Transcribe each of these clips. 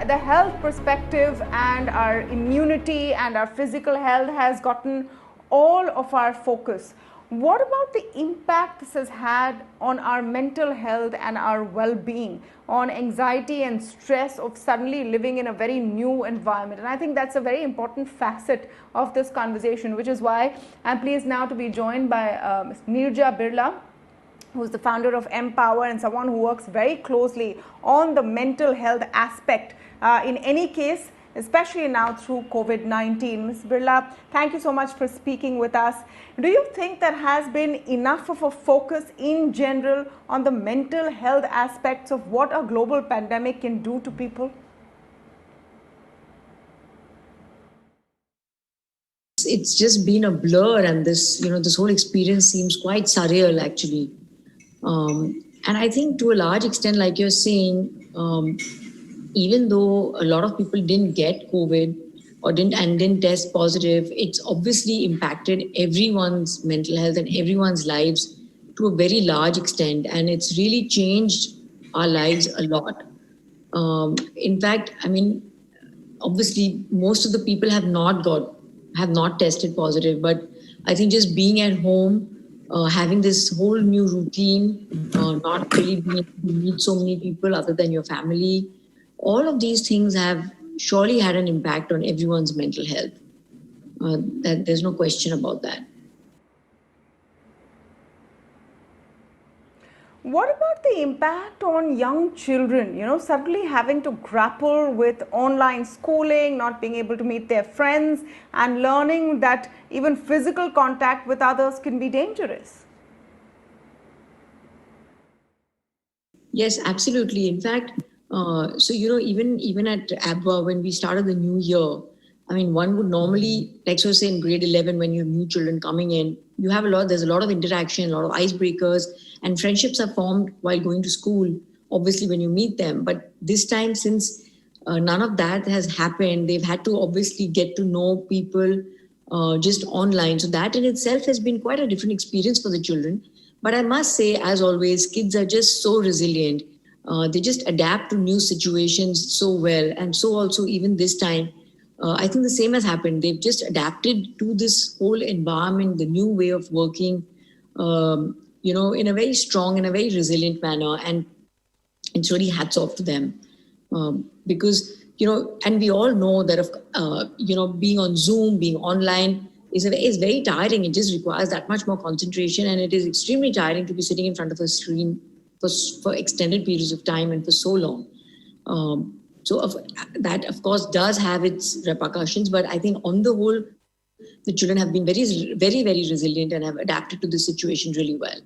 the health perspective and our immunity and our physical health has gotten all of our focus. What about the impact this has had on our mental health and our well-being, on anxiety and stress of suddenly living in a very new environment? And I think that's a very important facet of this conversation, which is why I'm pleased now to be joined by Ms. Neerja Birla, who's the founder of MPower and someone who works very closely on the mental health aspect in any case, especially now through COVID-19. Ms. Birla, thank you so much for speaking with us. Do you think there has been enough of a focus in general on the mental health aspects of what a global pandemic can do to people? It's just been a blur, and this whole experience seems quite surreal, actually. And I think to a large extent, like you're saying, even though a lot of people didn't get COVID or didn't test positive, it's obviously impacted everyone's mental health and everyone's lives to a very large extent, and it's really changed our lives a lot. In fact, I mean, obviously, most of the people have not tested positive, but I think just being at home, having this whole new routine, not really being able to meet so many people other than your family, all of these things have surely had an impact on everyone's mental health. There's no question about that. What about the impact on young children, suddenly having to grapple with online schooling, not being able to meet their friends, and learning that even physical contact with others can be dangerous? Yes, absolutely. In fact, even at ABBA, when we started the new year, I mean, one would normally, like so say in grade 11, when you have new children coming in, there's a lot of interaction, a lot of icebreakers, and friendships are formed while going to school, obviously, when you meet them. But this time, since none of that has happened, they've had to obviously get to know people just online. So that in itself has been quite a different experience for the children. But I must say, as always, kids are just so resilient. They just adapt to new situations so well. And so also, even this time, I think the same has happened. They've just adapted to this whole environment, the new way of working, in a very strong and a very resilient manner. And it's really hats off to them. Because, and we all know that, being on Zoom, being online is very tiring. It just requires that much more concentration. And it is extremely tiring to be sitting in front of a screen for extended periods of time and for so long. That, of course, does have its repercussions. But I think on the whole, the children have been very, very, very resilient and have adapted to this situation really well.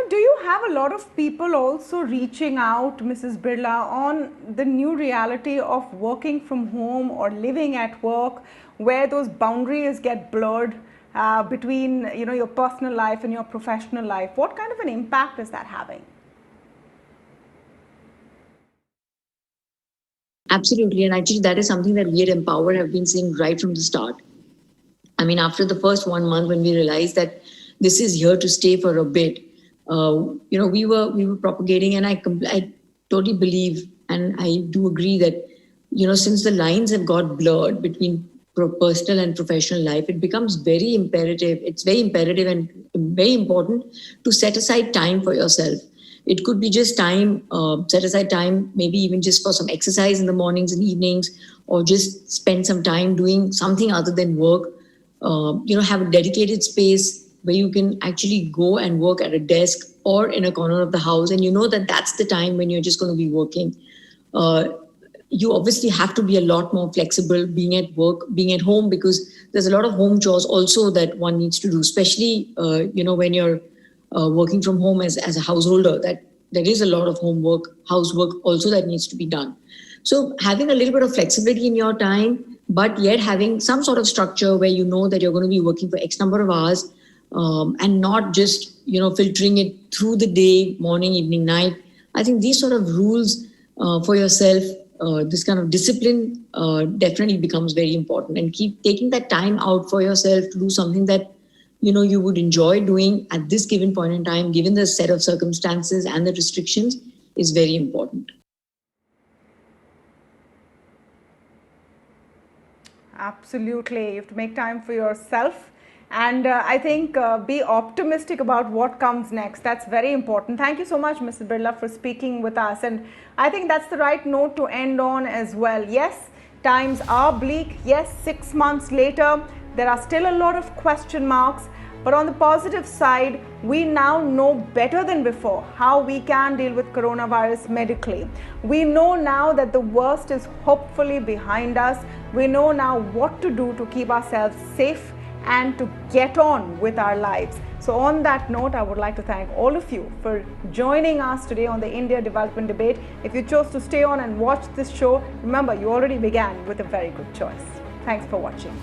Do you have a lot of people also reaching out, Mrs. Birla, on the new reality of working from home or living at work, where those boundaries get blurred between your personal life and your professional life? What kind of an impact is that having? Absolutely, and actually that is something that we at MPower have been saying right from the start. I mean, after the first 1 month, when we realized that this is here to stay for a bit, we were propagating, and I totally believe, and I do agree that, since the lines have got blurred between personal and professional life, it becomes very imperative. It's very imperative and very important to set aside time for yourself. It could be just time, set aside time, maybe even just for some exercise in the mornings and evenings, or just spend some time doing something other than work. Have a dedicated space where you can actually go and work at a desk or in a corner of the house, and that's the time when you're just going to be working. You obviously have to be a lot more flexible being at work, being at home, because there's a lot of home chores also that one needs to do, especially, when you're working from home as a householder, that there is a lot of housework also that needs to be done. So having a little bit of flexibility in your time, but yet having some sort of structure where you know that you're going to be working for X number of hours, and not just, filtering it through the day, morning, evening, night. I think these sort of rules for yourself, this kind of discipline definitely becomes very important, and keep taking that time out for yourself to do something that you would enjoy doing at this given point in time, given the set of circumstances and the restrictions, is very important. Absolutely. You have to make time for yourself. And I think be optimistic about what comes next. That's very important. Thank you so much, Mrs. Birla, for speaking with us. And I think that's the right note to end on as well. Yes, times are bleak. Yes, 6 months later, there are still a lot of question marks. But on the positive side, we now know better than before how we can deal with coronavirus medically. We know now that the worst is hopefully behind us. We know now what to do to keep ourselves safe and to get on with our lives. So on that note, I would like to thank all of you for joining us today on the India Development Debate. If you chose to stay on and watch this show, remember you already began with a very good choice. Thanks for watching.